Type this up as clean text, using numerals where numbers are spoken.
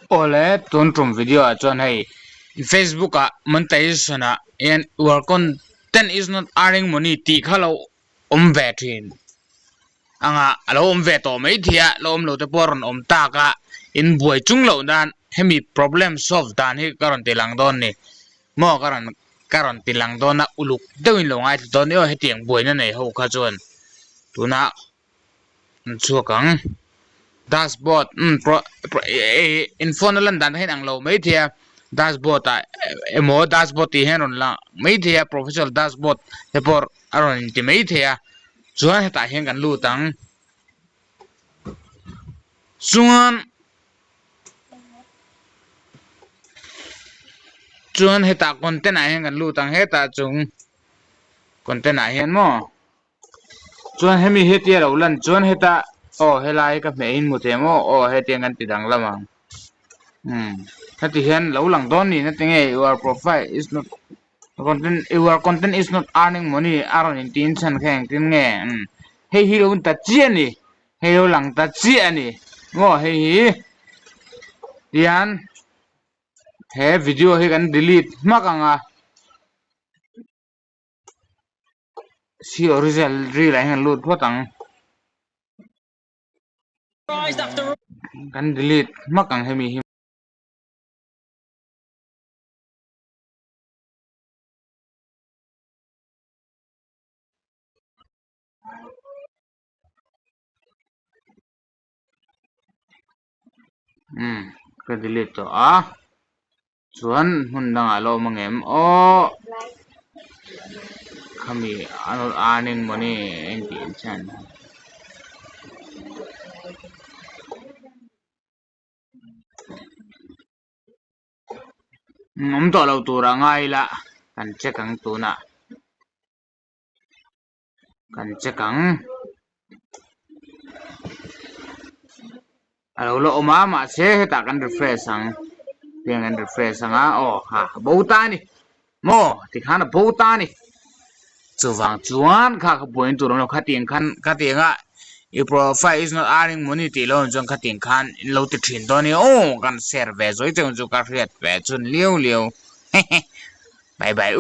Ole tun video chon hai Facebook monetization and your content is not earning money ti khalo vetrin anga alo vet to mai thia lom lo te poron ta ka in buai chung lo dan hemi problem solve dan hi karon tilang don ni mo karon tilang don na uluk dewin lo ngai don yo he tiang buai na nei ho kha chon tuna chuakang dashboard info lan dan hen ang lo mai thia dashboard emo dashboard ti hen on la mai thia professional dashboard he por aron ti mai thia chuan ta hen kan lu tang chuan heta content a hen kan lu tang heta chung content a hen mo chuan hemi hetia lo lan chuan heta helai ka me in mu te mo hetiang kan tidang lamang heti hen lo lang don ni na tinge your profile is not your content is not earning money aron in tin chan kheng tin nge hei hi lo ta chi ani hei lo lang ta chi ani ngo hei hi tian he video he kan delete makanga si original reel ai han lut photang kan delete makang hemi hi ka delete to chuan hun dang alo mangem kami earning money enti chan to lo tura ngai la kan chekang tu na kan chekang alo lo ma se ta kan refresh ang piang kan refresh anga ha bota ni mo ti khana bota ni chuwang chuan kha point tu ro khatiang khatinga your profile is not earning money ti lo jong khating khan lo ti thin do ni kan share ve zoi chong ju ka riat ve chun liu bye bye